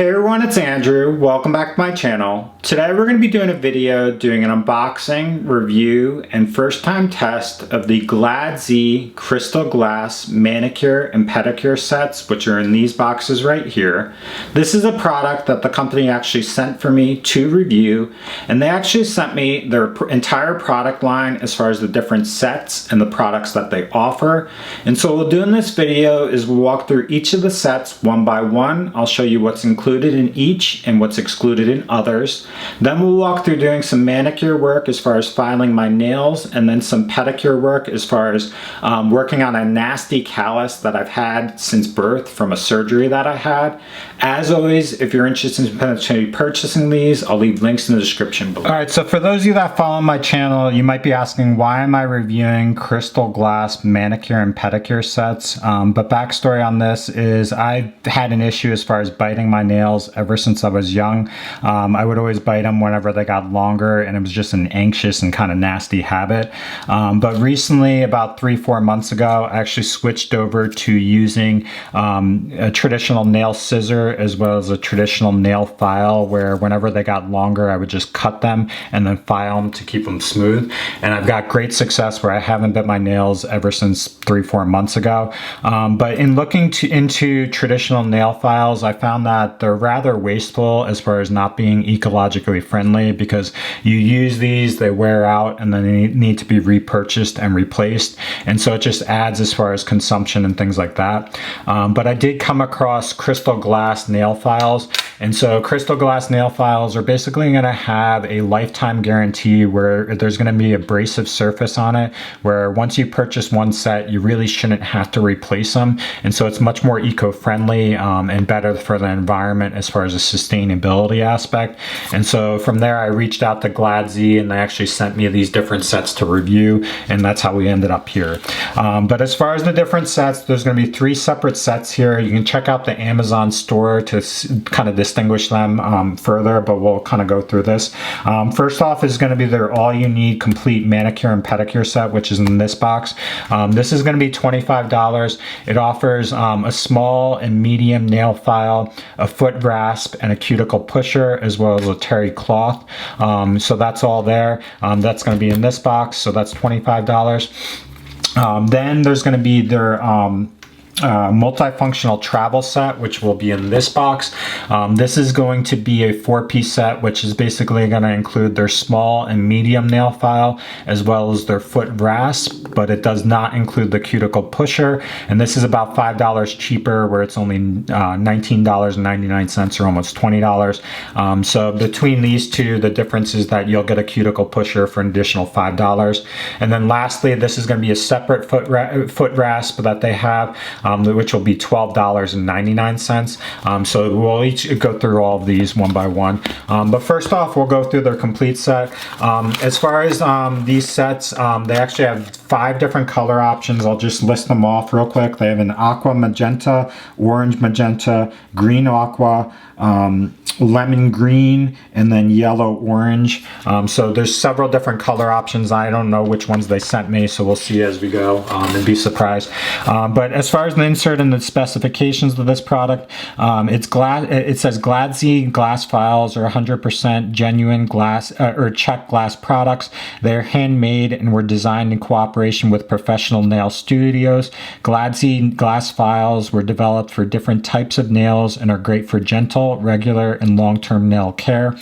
Hey everyone, it's Andrew. Welcome back to my channel. Today we're going to be doing a video doing an unboxing, review, and first time test of the Gladzy Crystal Glass Manicure and Pedicure sets, which are in these boxes right here. This is a product that the company actually sent for me to review, and they actually sent me their entire product line as far as the different sets and the products that they offer. And so what we'll do in this video is we'll walk through each of the sets one by one. I'll show you what's included in each and what's excluded in others. Then we'll walk through doing some manicure work as far as filing my nails, and then some pedicure work as far as working on a nasty callus that I've had since birth from a surgery that I had. As always, if you're interested in potentially purchasing these, I'll leave links in the description below. Alright, so for those of you that follow my channel, you might be asking, why am I reviewing crystal glass manicure and pedicure sets? But backstory on this is I had an issue as far as biting my nails ever since I was young. I would always bite them whenever they got longer, and it was just an anxious and kind of nasty habit. But recently, about 3-4 months ago, I actually switched over to using a traditional nail scissor as well as a traditional nail file, where whenever they got longer, I would just cut them and then file them to keep them smooth. And I've got great success where I haven't bit my nails ever since 3-4 months ago. But in looking into traditional nail files, I found that they're rather wasteful as far as not being ecologically friendly, because you use these, they wear out, and then they need to be repurchased and replaced. And so it just adds as far as consumption and things like that. But I did come across crystal glass nail files. And so crystal glass nail files are basically going to have a lifetime guarantee where there's going to be abrasive surface on it, where once you purchase one set, you really shouldn't have to replace them. And so it's much more eco-friendly and better for the environment as far as a sustainability aspect. And so from there, I reached out to Gladzy, and they actually sent me these different sets to review, and that's how we ended up here. But as far as the different sets, there's going to be 3 separate sets here. You can check out the Amazon store to kind of distinguish them further, but we'll kind of go through this. First off is going to be their all you need complete manicure and pedicure set, which is in this box. This is going to be $25. It offers a small and medium nail file, a foot rasp, and a cuticle pusher, as well as a terry cloth. So that's all there. That's going to be in this box, so that's $25. Then there's going to be their multifunctional travel set, which will be in this box. This is going to be a 4-piece set, which is basically going to include their small and medium nail file as well as their foot rasp, but it does not include the cuticle pusher. And this is about $5 cheaper, where it's only $19.99 or almost $20. So between these two, the difference is that you'll get a cuticle pusher for an additional $5. And then lastly, this is going to be a separate foot rasp that they have, which will be $12.99. So we'll each go through all of these one by one. But first off, we'll go through their complete set. As far as these sets, they actually have 5 different color options. I'll just list them off real quick. They have an aqua magenta, orange magenta, green aqua, lemon green, and then yellow orange. So there's several different color options. I don't know which ones they sent me, so we'll see as we go and be surprised. But as far as the insert and the specifications of this product, it says Gladzy glass files are 100% genuine glass or Czech glass products. They're handmade and were designed in cooperation with professional nail studios. Gladzy glass files were developed for different types of nails and are great for gentle, regular, and long-term nail care.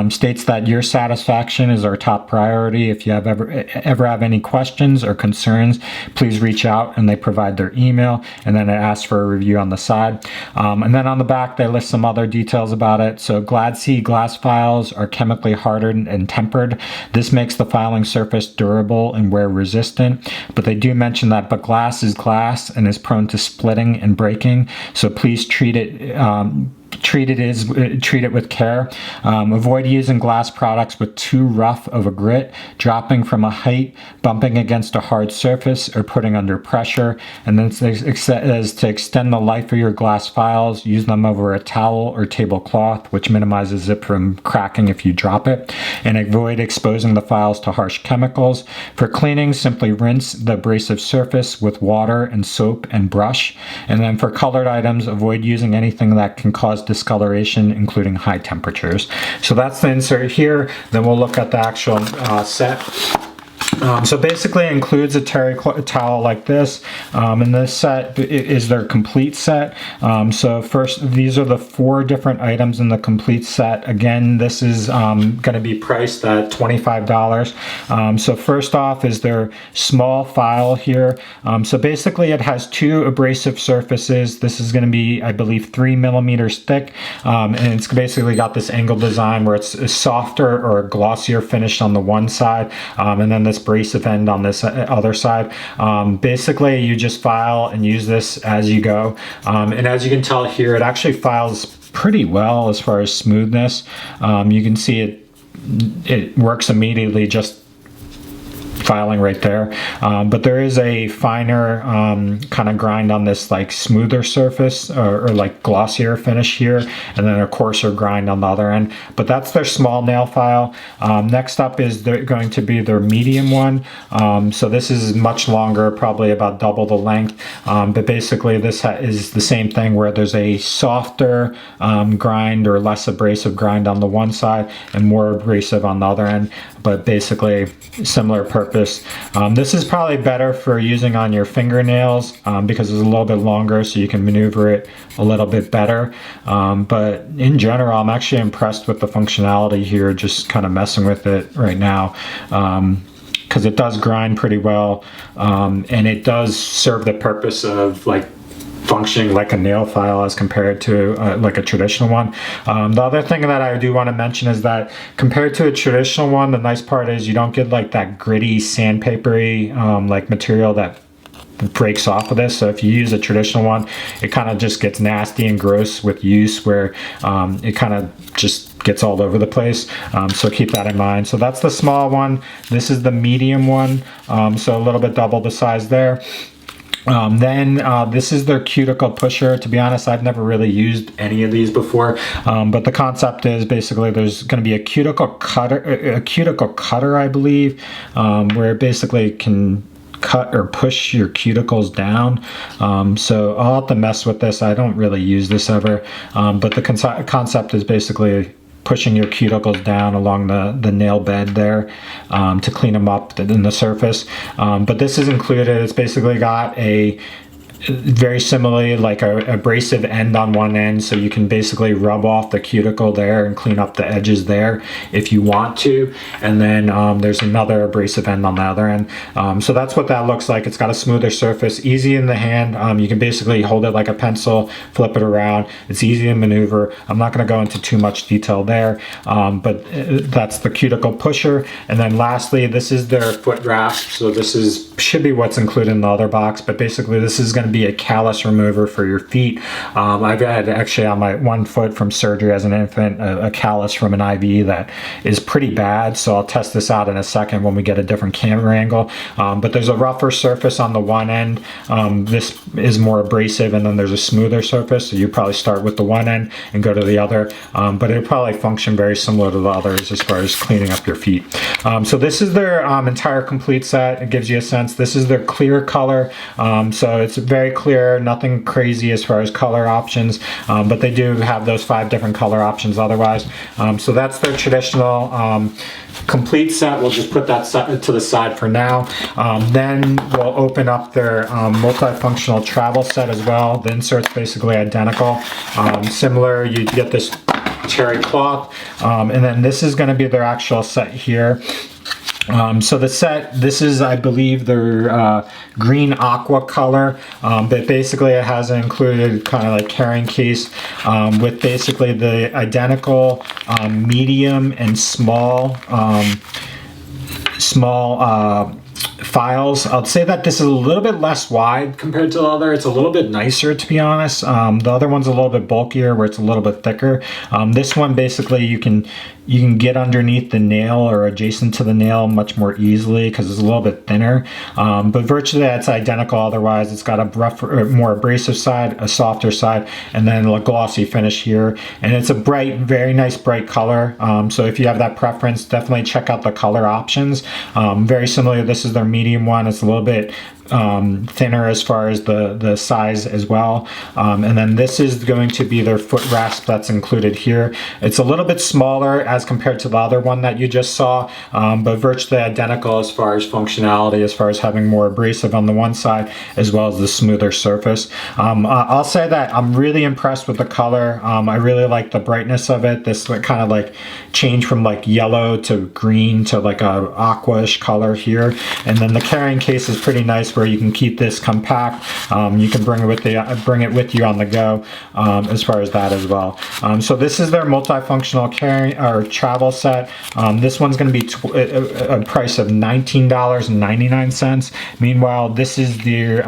States that your satisfaction is our top priority. If you ever have any questions or concerns, please reach out, and they provide their email, and then it asks for a review on the side. And then on the back, they list some other details about it. So Gladzy glass files are chemically hardened and tempered. This makes the filing surface durable and wear resistant, but they do mention that glass is glass and is prone to splitting and breaking, so please treat it with care. Avoid using glass products with too rough of a grit, dropping from a height, bumping against a hard surface, or putting under pressure. And then as to extend the life of your glass files, use them over a towel or tablecloth, which minimizes it from cracking if you drop it. And avoid exposing the files to harsh chemicals. For cleaning, simply rinse the abrasive surface with water and soap and brush. And then for colored items, avoid using anything that can cause cause discoloration, including high temperatures. So that's the insert here. Then we'll look at the actual set. So basically it includes a terry towel like this, and this set is their complete set. So first, these are the 4 different items in the complete set. Again, this is going to be priced at $25. So first off is their small file here. So basically it has 2 abrasive surfaces. This is going to be, I believe, 3 millimeters thick, and it's basically got this angled design where it's a softer or a glossier finish on the one side, and then this abrasive end on this other side. Basically you just file and use this as you go, and as you can tell here, it actually files pretty well as far as smoothness. You can see it works immediately, just filing right there, but there is a finer kind of grind on this like smoother surface, or like glossier finish here, and then a coarser grind on the other end. But that's their small nail file. Next up is going to be their medium one. So this is much longer, probably about double the length, but basically this is the same thing where there's a softer grind or less abrasive grind on the one side and more abrasive on the other end, but basically similar purpose. This is probably better for using on your fingernails because it's a little bit longer, so you can maneuver it a little bit better. But in general, I'm actually impressed with the functionality here, just kind of messing with it right now. Because it does grind pretty well, and it does serve the purpose of like functioning like a nail file as compared to like a traditional one. The other thing that I do want to mention is that compared to a traditional one, the nice part is you don't get like that gritty sandpapery like material that breaks off of this. So if you use a traditional one, it kind of just gets nasty and gross with use, where it kind of just gets all over the place. So keep that in mind. So that's the small one. This is the medium one, so a little bit double the size there. Then this is their cuticle pusher. To be honest, I've never really used any of these before, but the concept is basically there's going to be a cuticle cutter, I believe, where it basically can cut or push your cuticles down. So I'll have to mess with this. I don't really use this ever, but the concept is basically pushing your cuticles down along the nail bed there to clean them up in the surface. But this is included. It's basically got a very similarly like a abrasive end on one end, so you can basically rub off the cuticle there and clean up the edges there if you want to, and then there's another abrasive end on the other end. So that's what that looks like. It's got a smoother surface, easy in the hand. You can basically hold it like a pencil, flip it around. It's easy to maneuver. I'm not going to go into too much detail there, but that's the cuticle pusher. And then lastly, this is their foot rasp. So this should be what's included in the other box, but basically this is going to be a callus remover for your feet. I've had actually on my one foot from surgery as an infant a callus from an IV that is pretty bad, so I'll test this out in a second when we get a different camera angle. But there's a rougher surface on the one end. This is more abrasive, and then there's a smoother surface, so you probably start with the one end and go to the other, but it'll probably function very similar to the others as far as cleaning up your feet. So this is their entire complete set. It gives you a sense. This is their clear color, so it's very clear, nothing crazy as far as color options, but they do have those 5 different color options otherwise. So that's their traditional complete set. We'll just put that set to the side for now. Then we'll open up their multifunctional travel set as well. The insert's basically identical. Similar, you get this terry cloth, and then this is going to be their actual set here. So the set, this is, I believe, their green aqua color, but basically it has an included kind of like carrying case with basically the identical medium and small files. I'll say that this is a little bit less wide compared to the other. It's a little bit nicer, to be honest. The other one's a little bit bulkier, where it's a little bit thicker. This one basically you can get underneath the nail or adjacent to the nail much more easily because it's a little bit thinner. But virtually it's identical otherwise. It's got a rougher, more abrasive side, a softer side, and then a glossy finish here. And it's a bright, very nice bright color. So if you have that preference, definitely check out the color options. Very similar, this is their medium one. It's a little bit thinner as far as the size as well. And then this is going to be their foot rasp that's included here. It's a little bit smaller as compared to the other one that you just saw, but virtually identical as far as functionality, as far as having more abrasive on the one side as well as the smoother surface. I'll say that I'm really impressed with the color. I really like the brightness of it. This kind of like change from like yellow to green to like a aqua-ish color here. And then the carrying case is pretty nice where you can keep this compact. You can bring it with you on the go as far as that as well. So this is their multifunctional carry or travel set. This one's going to be a price of $19.99. Meanwhile, this is their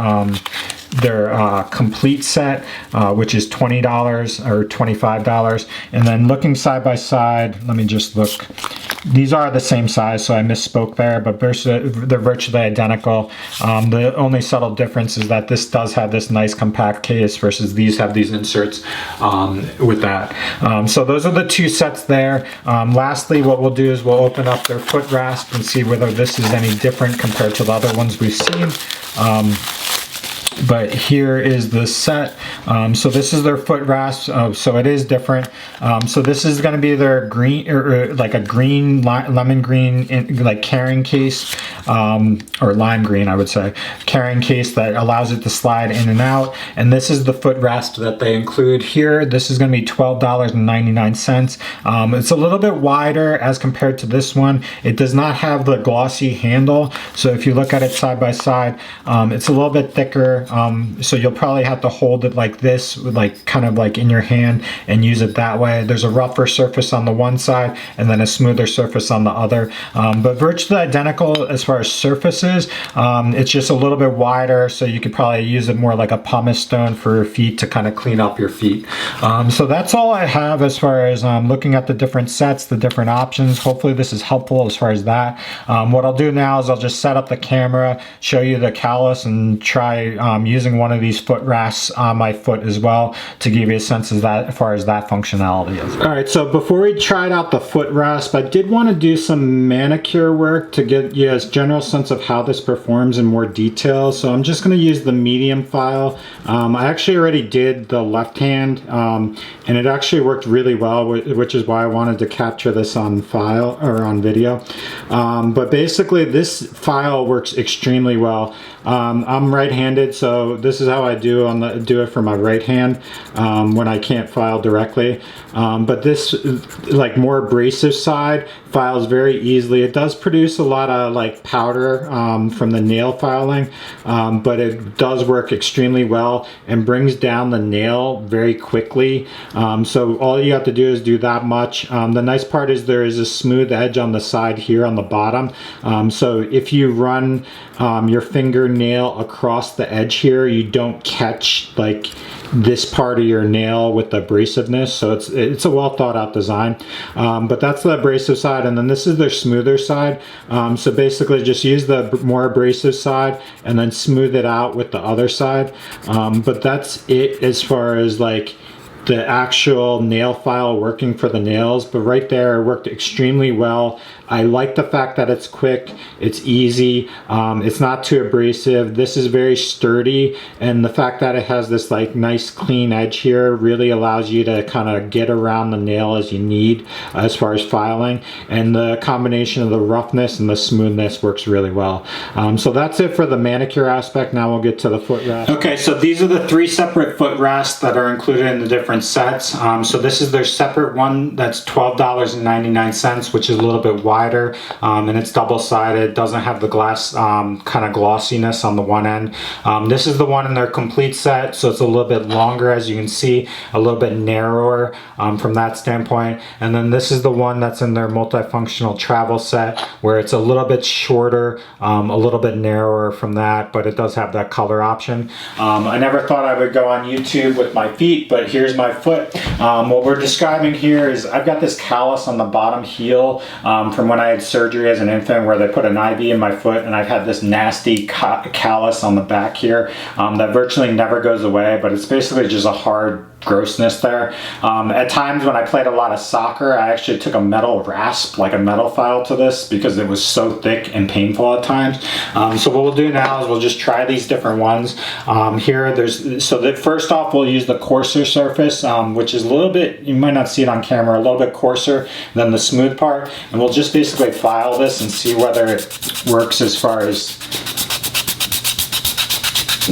complete set, which is $20 or $25. And then looking side by side, let me just look. These are the same size, so I misspoke there, but they're virtually identical. The only subtle difference is that this does have this nice compact case versus these have these inserts with that. So those are the two sets there. Lastly, what we'll do is we'll open up their foot rasp and see whether this is any different compared to the other ones we've seen. But here is the set. So this is their foot rasp. So it is different. So this is going to be their green, or like a green, lemon green, like carrying case, or lime green, I would say, carrying case that allows it to slide in and out. And this is the foot rasp that they include here. This is going to be $12.99. It's a little bit wider as compared to this one. It does not have the glossy handle. So if you look at it side by side, it's a little bit thicker. So you'll probably have to hold it like this, with like kind of like in your hand, and use it that way. There's a rougher surface on the one side and then a smoother surface on the other, but virtually identical as far as surfaces. It's just a little bit wider, so you could probably use it more like a pumice stone for your feet to kind of clean up your feet. So that's all I have as far as looking at the different sets, the different options. Hopefully this is helpful as far as that. What I'll do now is I'll just set up the camera, show you the callus, and try using one of these foot rasps on my foot as well to give you a sense of that as far as that functionality is. All right, so before we tried out the foot rasp, I did want to do some manicure work to get you a general sense of how this performs in more detail. So I'm just going to use the medium file. I actually already did the left hand, and it actually worked really well, which is why I wanted to capture this on file or on video. But basically this file works extremely well. I'm right-handed, so this is how I do it for my right hand when I can't file directly. But this, like, more abrasive side files very easily. It does produce a lot of like powder from the nail filing, but it does work extremely well and brings down the nail very quickly. So all you have to do is do that much. The nice part is there is a smooth edge on the side here on the bottom. So if you run your fingernail across the edge here, you don't catch like this part of your nail with the abrasiveness. So it's a well thought out design. But that's the abrasive side, and then this is their smoother side. So basically just use the more abrasive side and then smooth it out with the other side. But that's it as far as like the actual nail file working for the nails. But right there, it worked extremely well. I like the fact that it's quick, it's easy, it's not too abrasive. This is very sturdy, and the fact that it has this like nice clean edge here really allows you to kind of get around the nail as you need as far as filing. And the combination of the roughness and the smoothness works really well. So that's it for the manicure aspect. Now we'll get to the foot rasp. Okay, so these are the three separate foot rasps that are included in the different sets. So this is their separate one that's $12.99, which is a little bit wider. And it's double-sided, doesn't have the glass kind of glossiness on the one end. This is the one in their complete set, so it's a little bit longer, as you can see, a little bit narrower from that standpoint. And then this is the one that's in their multifunctional travel set, where it's a little bit shorter, a little bit narrower from that, but it does have that color option. I never thought I would go on YouTube with my feet, but here's my foot. What we're describing here is I've got this callus on the bottom heel from when I had surgery as an infant, where they put an IV in my foot, and I've had this nasty callus on the back here that virtually never goes away, but it's basically just a hard grossness there. At times when I played a lot of soccer, I actually took a metal rasp, like a metal file to this, because it was so thick and painful at times. So what we'll do now is we'll just try these different ones. First off, we'll use the coarser surface, which is a little bit, you might not see it on camera, a little bit coarser than the smooth part. And we'll just basically file this and see whether it works as far as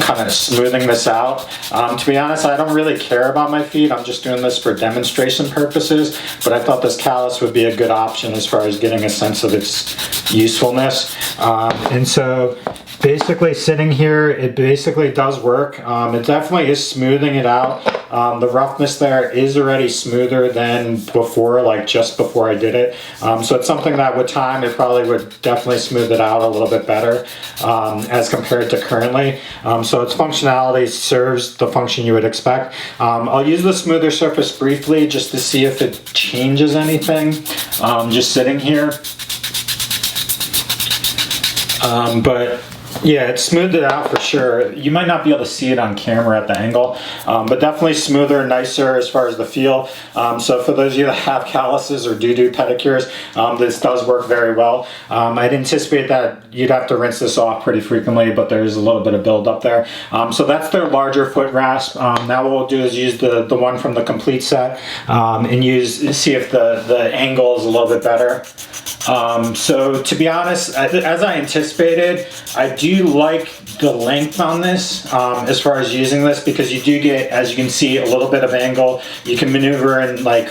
kind of smoothing this out. To be honest, I don't really care about my feet. I'm just doing this for demonstration purposes, but I thought this callus would be a good option as far as getting a sense of its usefulness. And so basically sitting here, it basically does work. It definitely is smoothing it out. The roughness there is already smoother than before, like just before I did it. So it's something that with time, it probably would definitely smooth it out a little bit better as compared to currently. So its functionality serves the function you would expect. I'll use the smoother surface briefly just to see if it changes anything, just sitting here. But yeah, it smoothed it out for sure. You might not be able to see it on camera at the angle, but definitely smoother, nicer as far as the feel. So for those of you that have calluses or do pedicures, this does work very well. I'd anticipate that you'd have to rinse this off pretty frequently, but there's a little bit of buildup there. So that's their larger foot rasp. Now what we'll do is use the one from the complete set and see if the angle is a little bit better. So to be honest, as I anticipated, I do like the length on this as far as using this, because you do get, as you can see, a little bit of angle. You can maneuver and like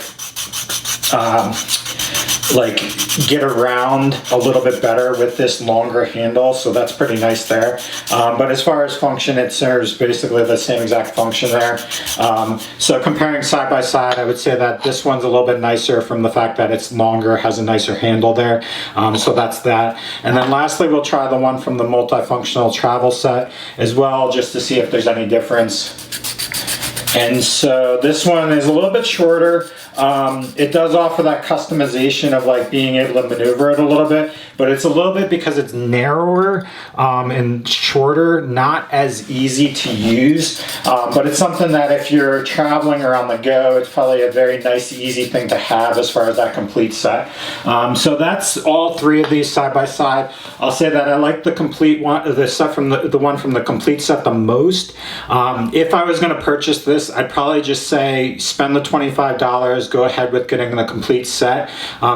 get around a little bit better with this longer handle, so that's pretty nice there. But as far as function, it serves basically the same exact function there. So comparing side by side, I would say that this one's a little bit nicer from the fact that it's longer, has a nicer handle there. So that's that. And then lastly, we'll try the one from the multifunctional travel set as well, just to see if there's any difference. And so this one is a little bit shorter. It does offer that customization of like being able to maneuver it a little bit, but it's a little bit, because it's narrower and shorter, not as easy to use. But it's something that if you're traveling around the go, it's probably a very nice, easy thing to have as far as that complete set. So that's all three of these side by side. I'll say that I like the complete one, the set from the one from the complete set the most. If I was going to purchase this, I'd probably just say spend the $25, go ahead with getting the complete set,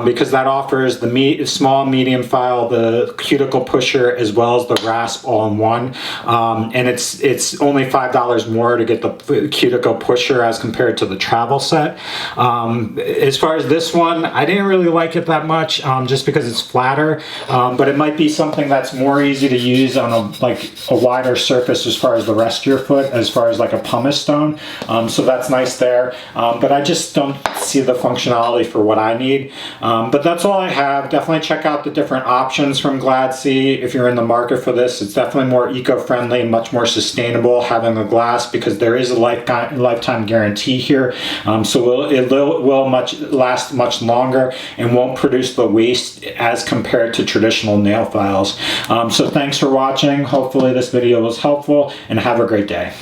because that offers the small, medium file, the cuticle pusher, as well as the rasp all in one. And it's only $5 more to get the cuticle pusher as compared to the travel set. As far as this one, I didn't really like it that much, just because it's flatter, but it might be something that's more easy to use on a wider surface as far as the rest of your foot, as far as like a pumice stone. So that's nice there, but I just don't see the functionality for what I need. But that's all I have. Definitely check out the different options from Gladzy if you're in the market for this. It's definitely more eco-friendly, much more sustainable having the glass, because there is a lifetime guarantee here. So it will last much longer and won't produce the waste as compared to traditional nail files. So thanks for watching. Hopefully this video was helpful, and have a great day.